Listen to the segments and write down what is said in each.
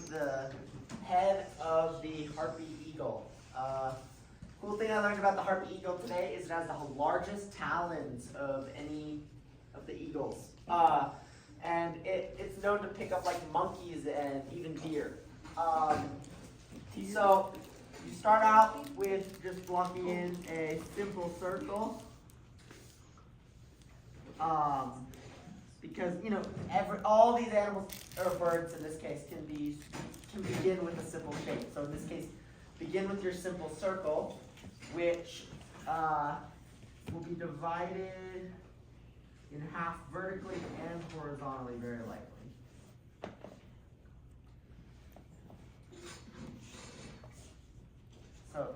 the head of the harpy eagle. Cool thing I learned about the harpy eagle today is it has the largest talons of any of the eagles. And it's known to pick up like monkeys and even deer. So you start out with just blocking in a simple circle. Because all these animals or birds in this case can begin with a simple shape. So in this case, begin with your simple circle, which will be divided in half vertically and horizontally very likely.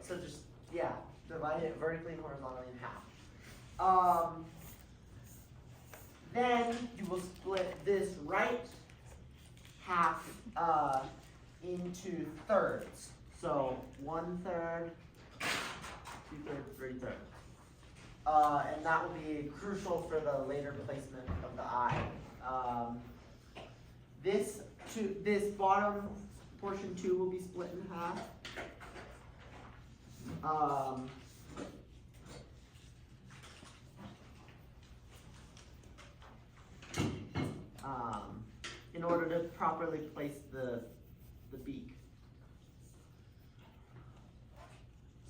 So just divide it vertically and horizontally in half. Then you will split this right half into thirds. So 1/3, 2/3, 3/3. And that will be crucial for the later placement of the eye. This bottom portion too will be split in half. In order to properly place the beak.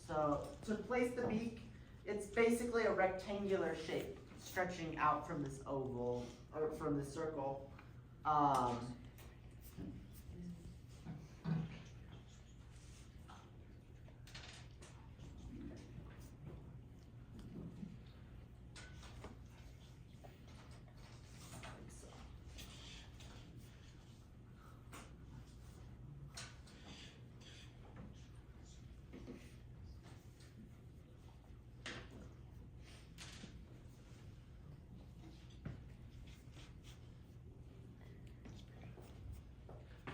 So to place the beak, it's basically a rectangular shape stretching out from this oval or from this circle.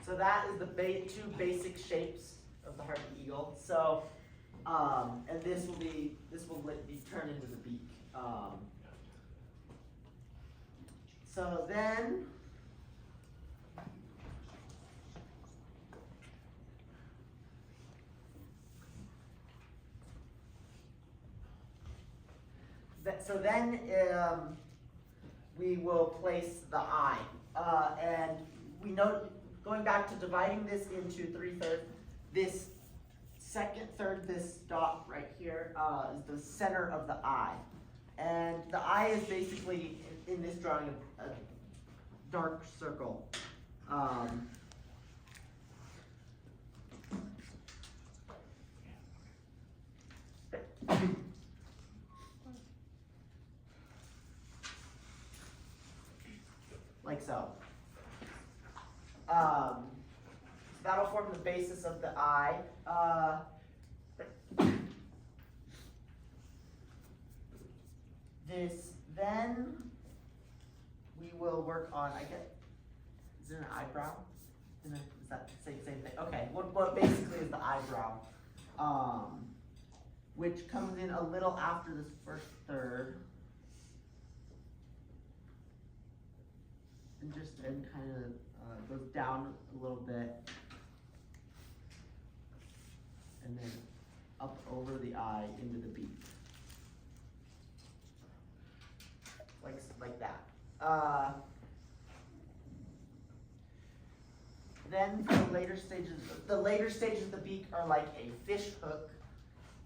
So that is the two basic shapes of the harpy eagle. So, and this will be turned into the beak. So then, we will place the eye, and we note. Going back to dividing this into 3/3, this second third, this dot right here, is the center of the eye. And the eye is basically, in this drawing, a dark circle. Like so. That'll form the basis of the eye. Then we will work on, is there an eyebrow? Is that the same thing? Okay, what basically is the eyebrow? Which comes in a little after this first third. And kind of goes down a little bit, and then up over the eye into the beak, like that. Then for the later stages of the beak are like a fish hook,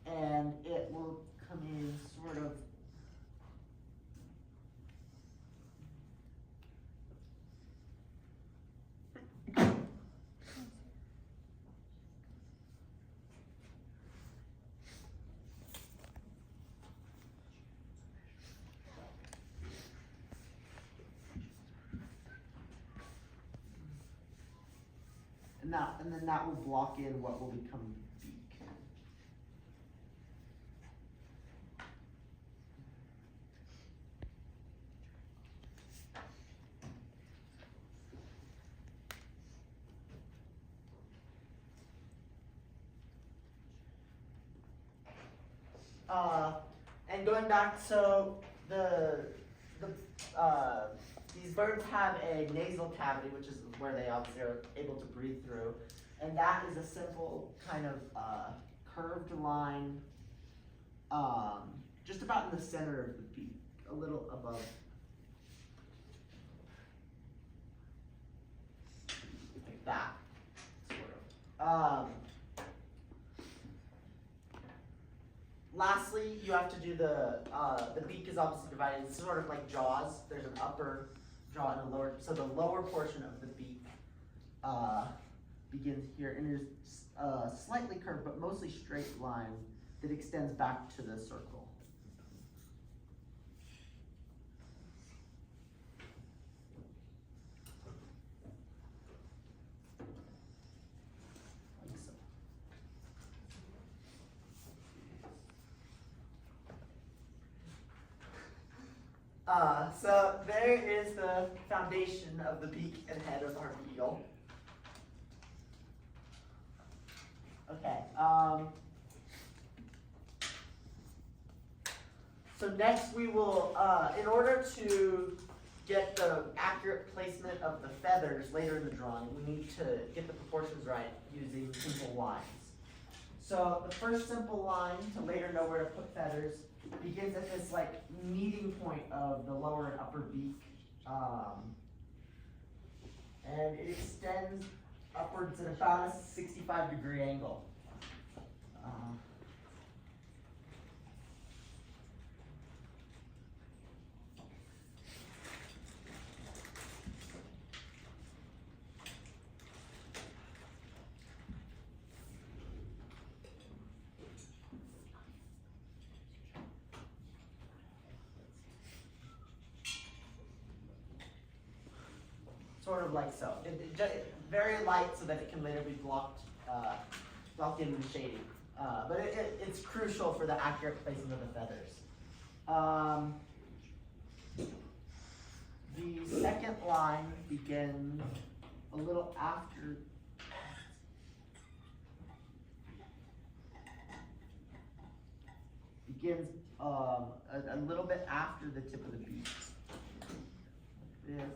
and it will come in sort of. And then that will block in what will become beak. And going back, so these these birds have a nasal cavity, which is where they obviously are able to breathe through, and that is a simple kind of curved line, just about in the center of the beak, a little above. Like that, sort of. Lastly, you have to do the beak is obviously divided. It's sort of like jaws. There's an upper jaw and a lower. So the lower portion of the beak begins here, and there's a slightly curved but mostly straight line that extends back to the circle. So there is the foundation of the beak and head of the harpy eagle. Okay. So next we will, in order to get the accurate placement of the feathers later in the drawing, we need to get the proportions right using simple lines. So the first simple line to later know where to put feathers begins at this like meeting point of the lower and upper beak, and it extends upwards at about a 65-degree angle. Sort of like so. Very light so that it can later be blocked in with shading. But it's crucial for the accurate placement of the feathers. The second line begins a little after. Begins a little bit after the tip of the beak. Like this.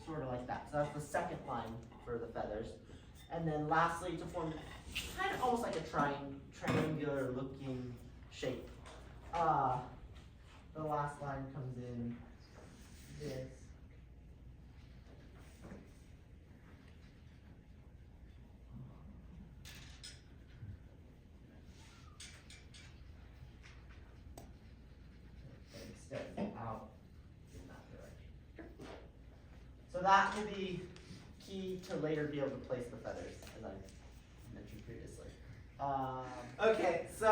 Sort of like that. So that's the second line for the feathers. And then lastly, to form kind of almost like a triangular looking shape. The last line comes in this. It extends out in that direction. So that will be key to later be able to place the feathers, as I mentioned previously. Okay, so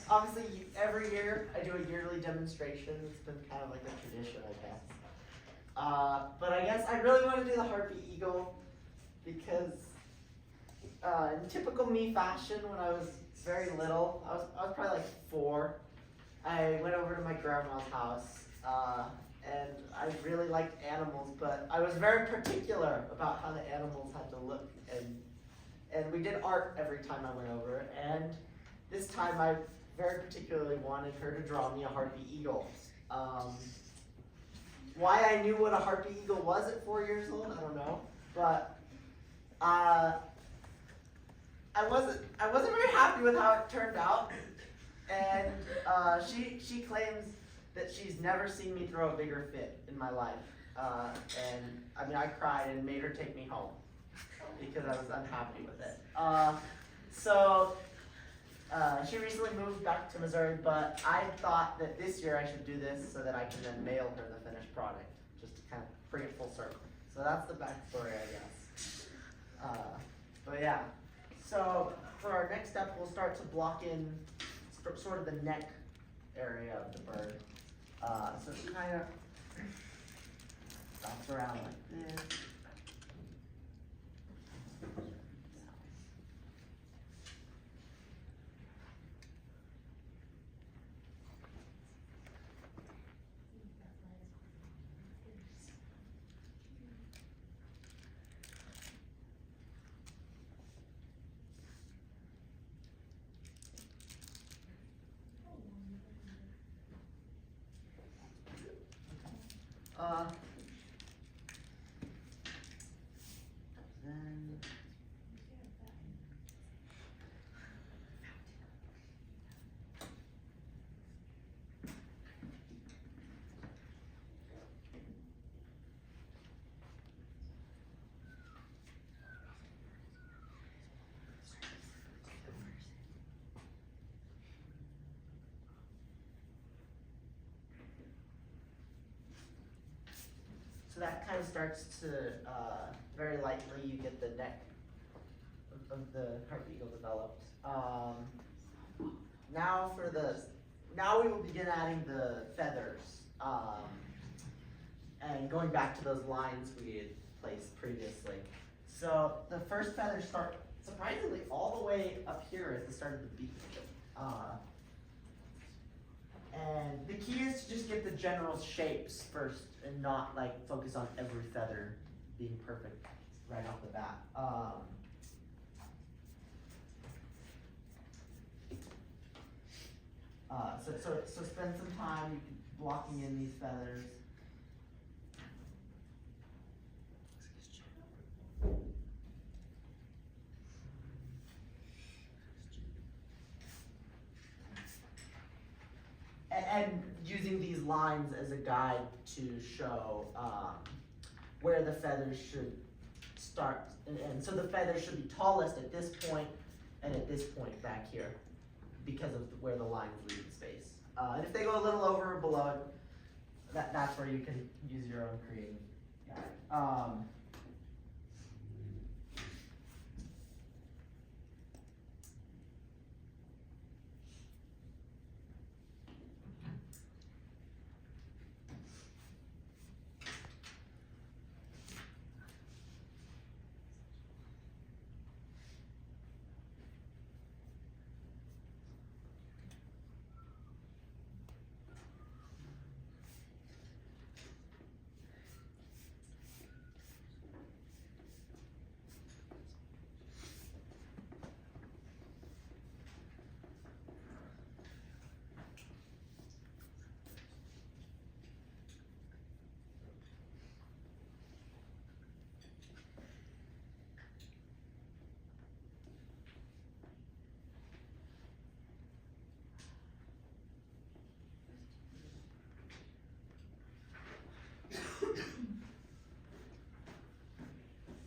obviously every year I do a yearly demonstration. It's been kind of like a tradition, I guess. But I guess I really want to do the harpy eagle because in typical me fashion, when I was very little, I was probably like 4. I went over to my grandma's house. And I really liked animals, but I was very particular about how the animals had to look, and we did art every time I went over, and this time I very particularly wanted her to draw me a harpy eagle. Why I knew what a harpy eagle was at 4 years old, I don't know, but I wasn't very happy with how it turned out, and she claims that she's never seen me throw a bigger fit in my life. And I mean, I cried and made her take me home because I was unhappy with it. So she recently moved back to Missouri, but I thought that this year I should do this so that I can then mail her the finished product, just to kind of bring it full circle. So that's the backstory, I guess. But yeah, so for our next step, we'll start to block in sort of the neck area of the bird. So it kind of stops around like this. Then so that kind of starts to, very lightly, you get the neck of the harpy eagle developed. Now we will begin adding the feathers, and going back to those lines we had placed previously. So the first feathers start surprisingly all the way up here at the start of the beak. And the key is to just get the general shapes first and not like focus on every feather being perfect right off the bat. So spend some time blocking in these feathers. And using these lines as a guide to show where the feathers should start. And so the feathers should be tallest at this point and at this point back here because of where the lines leave the space. And if they go a little over or below it, that's where you can use your own creative guide.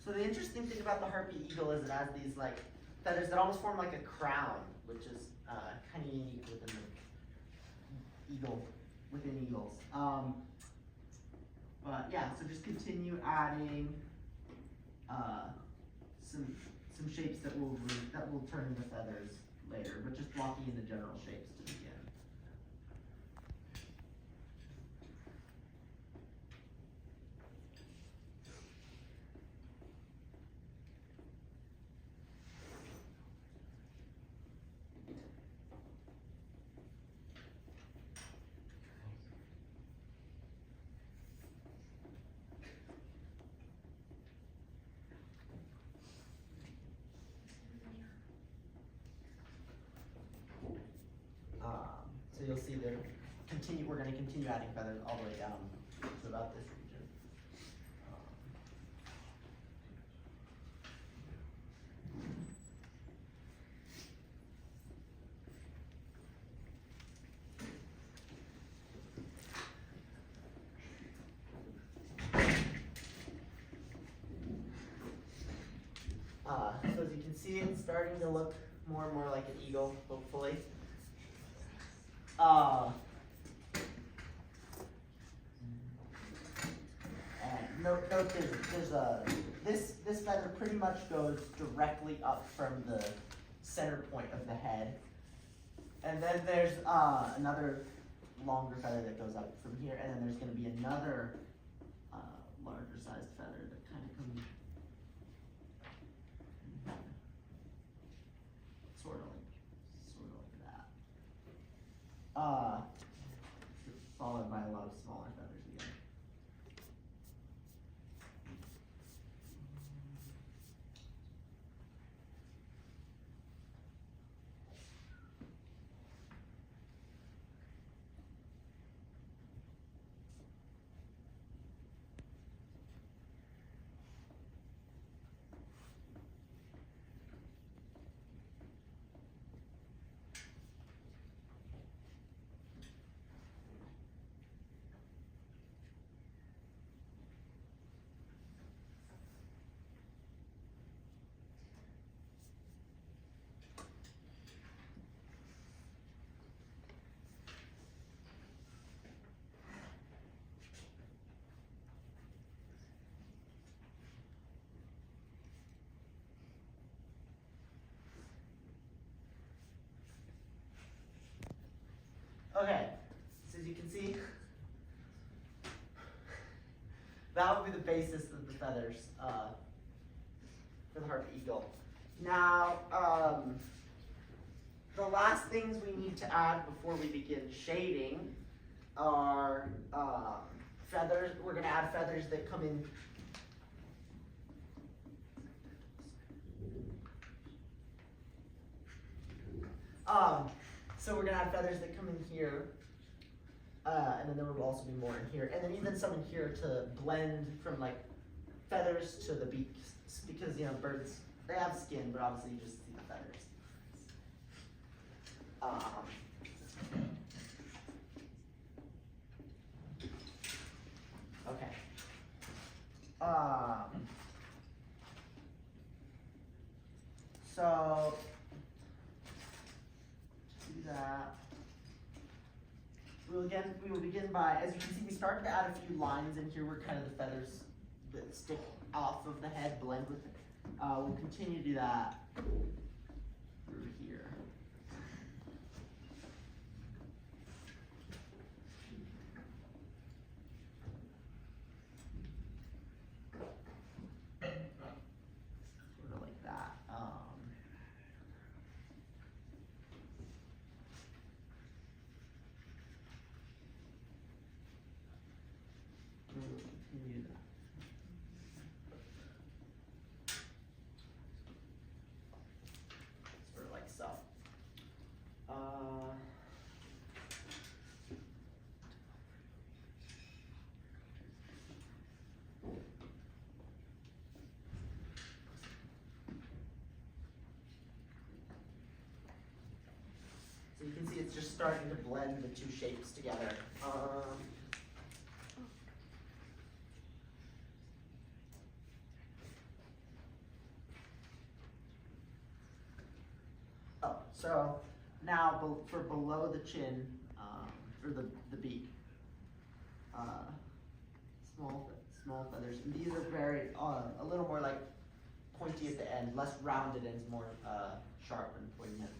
So the interesting thing about the harpy eagle is it has these like feathers that almost form like a crown, which is kind of unique within the eagle, within eagles. But yeah, so just continue adding some shapes that will turn into feathers later, but just blocking in the general shapes to begin. So you'll see we're going to continue adding feathers all the way down to about this region. So as you can see, it's starting to look more and more like an eagle, hopefully. And note there's this feather pretty much goes directly up from the center point of the head, and then there's another longer feather that goes up from here, and then there's going to be another larger sized feather that kind of comes sort of like that. Followed by a lot of smaller feathers again. Okay, so as you can see, that would be the basis of the feathers for the harpy eagle. Now, the last things we need to add before we begin shading are feathers. We're going to add feathers that come in. So we're going to add feathers that come in here. And then there will also be more in here. And then even some in here to blend from like feathers to the beaks. Because, you know, birds, they have skin, but obviously you just see the feathers. Okay. So do that. We will begin by, as you can see, we started to add a few lines in here where kind of the feathers that stick off of the head blend with it. We'll continue to do that through here. Sort of like that. We'll continue that. Sort of like so. So you can see it's just starting to blend the two shapes together. So now for below the chin, or the beak, small feathers. And these are very a little more like pointy at the end, less rounded ends, more sharp and poignant.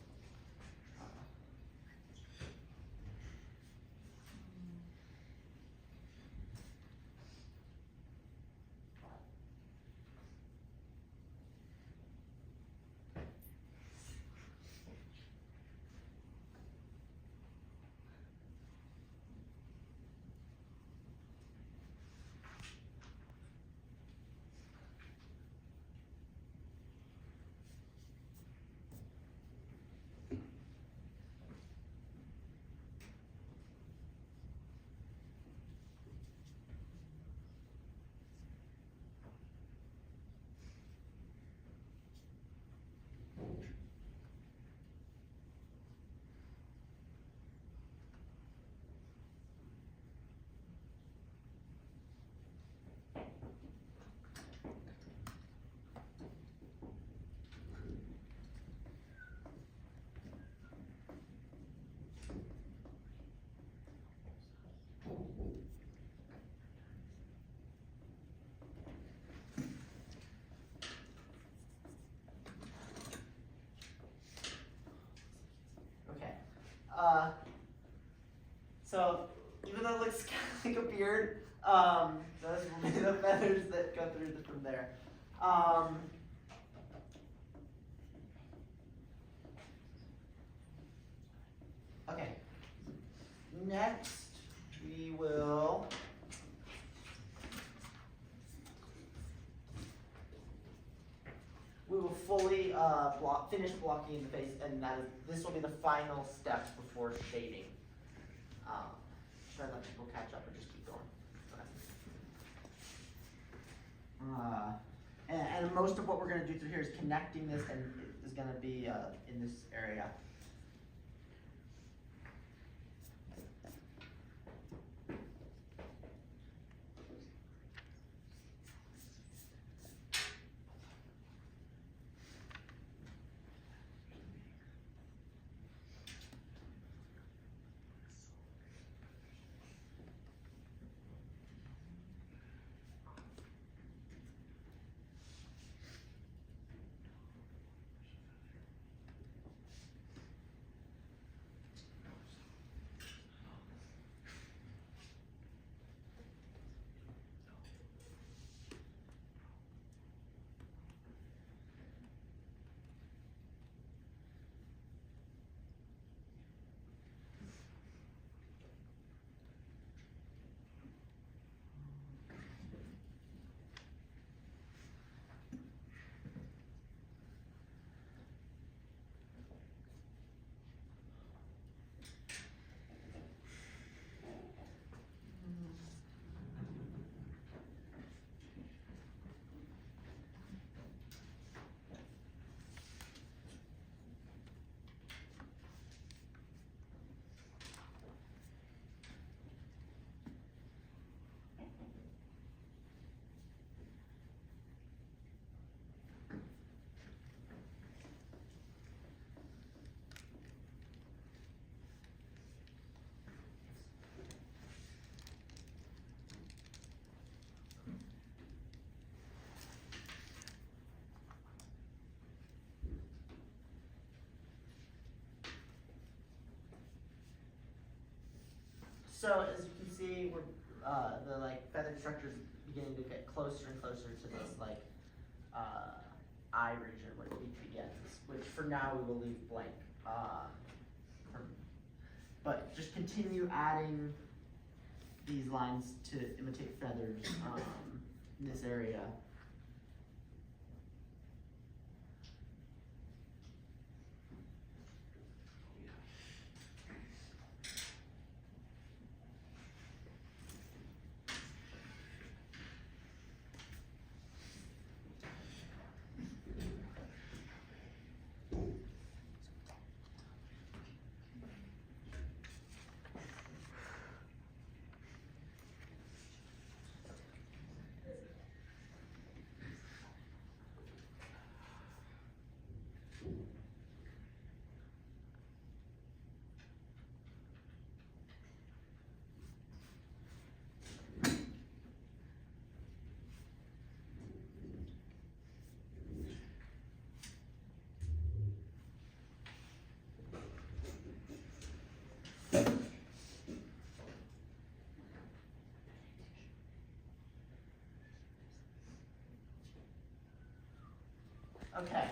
So even though it looks kind of like a beard, those will be the feathers that go through from there. Okay. Next, we will fully finish blocking the face, and this will be the final step before shading. Try to let people catch up or just keep going. And most of what we're going to do through here is connecting this, and is going to be in this area. the like feathered structures beginning to get closer and closer to this like eye region where the beak begins, which for now we will leave blank. But just continue adding these lines to imitate feathers in this area. Okay,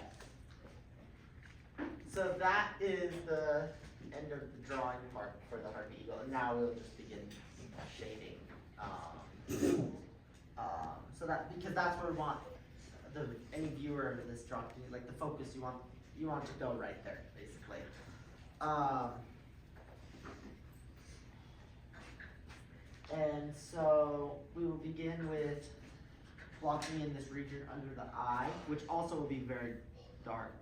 so that is the end of the drawing part for the harpy eagle, and now we'll just begin shading. So that, because that's where we want any viewer of this drawing, like the focus, you want to go right there, basically. And so we will begin with blocking in this region under the eye, which also will be very dark.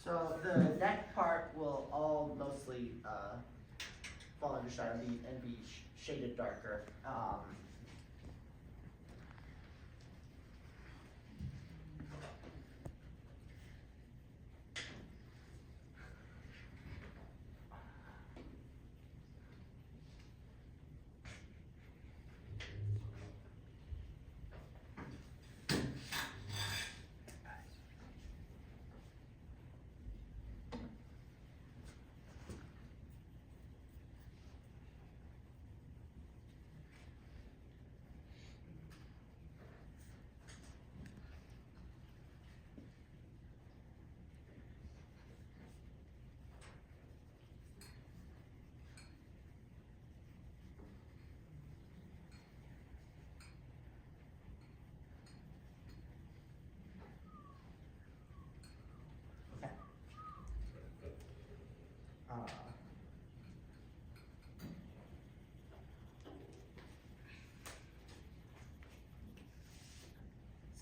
So the neck part will all mostly fall under shadow and be shaded darker.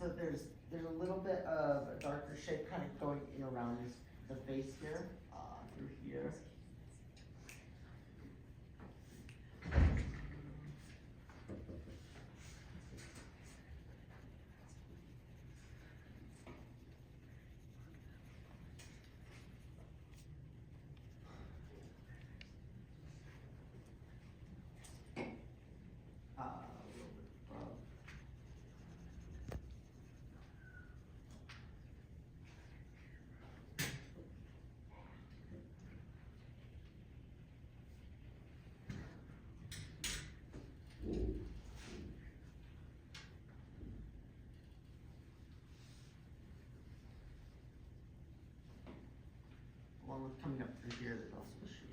So there's a little bit of a darker shade kind of going in around the face here, through here. A little bit above. coming up through here, there's also a shading.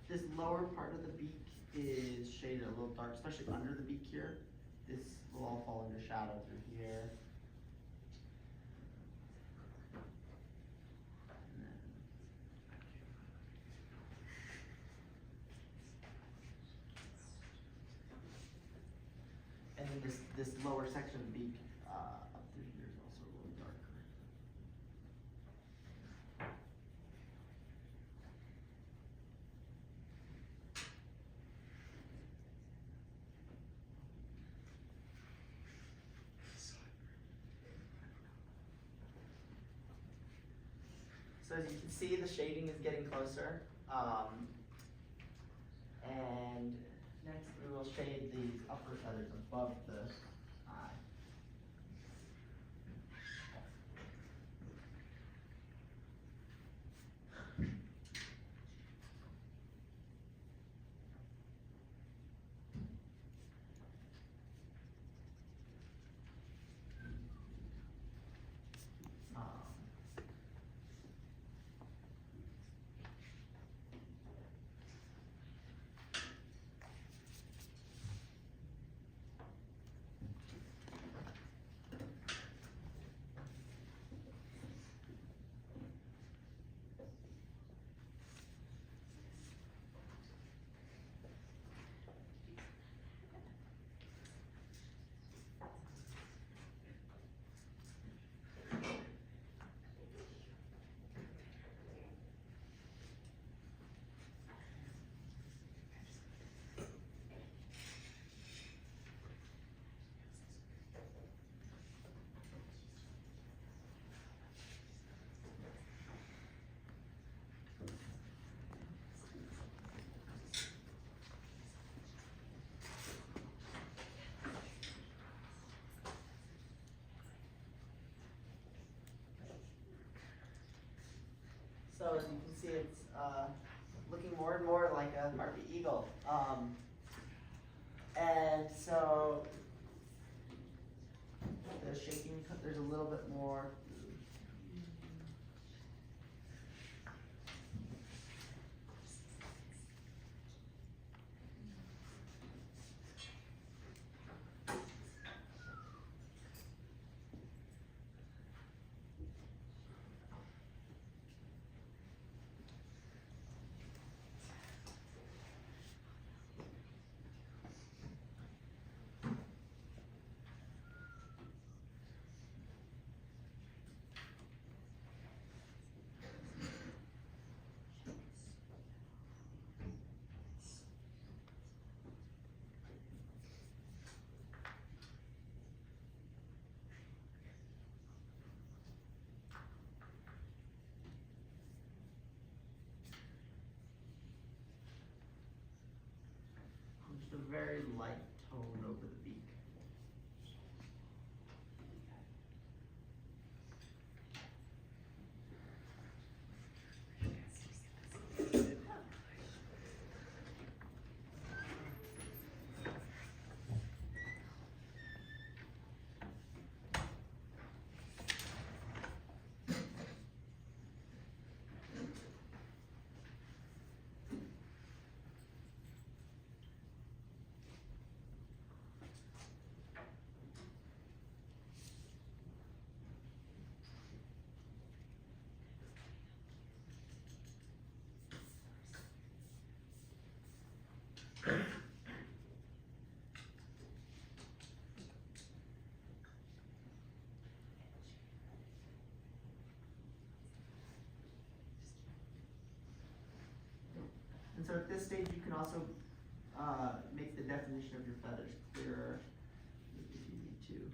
This lower part of the beak is shaded a little dark, especially under the beak here. This will all fall into shadow through here. And then this lower section of the beak up through here is also a little darker. So as you can see, the shading is getting closer. And next we will shade these upper feathers above the eye. So as you can see, it's looking more and more like a harpy eagle. And so the shaking, there's a little bit more. Just a very light tone over the beak. And so at this stage, you can also make the definition of your feathers clearer if you need to.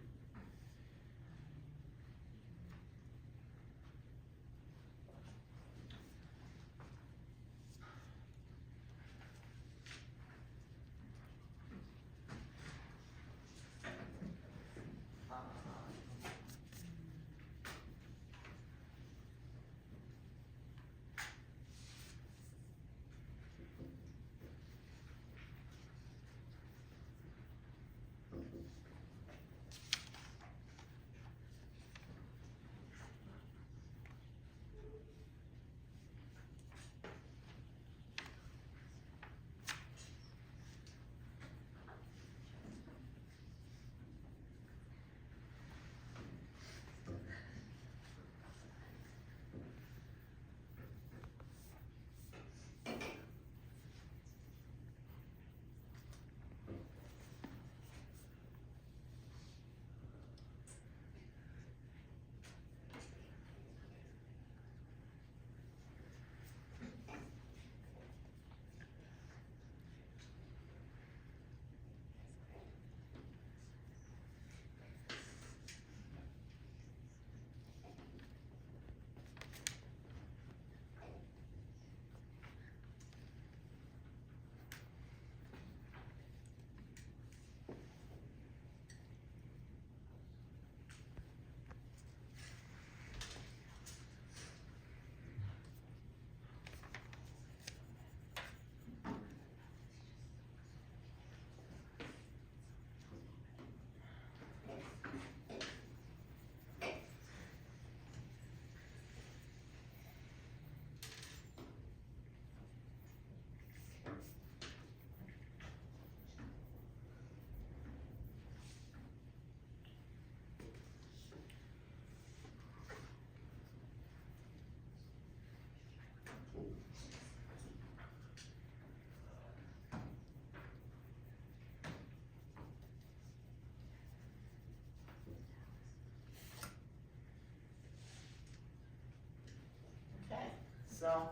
Okay, so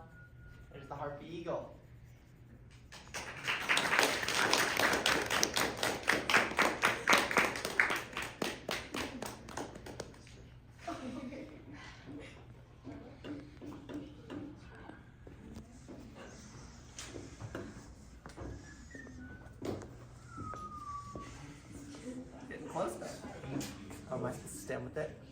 there's the harpy eagle. Getting close though. Oh, am I supposed to stand with it?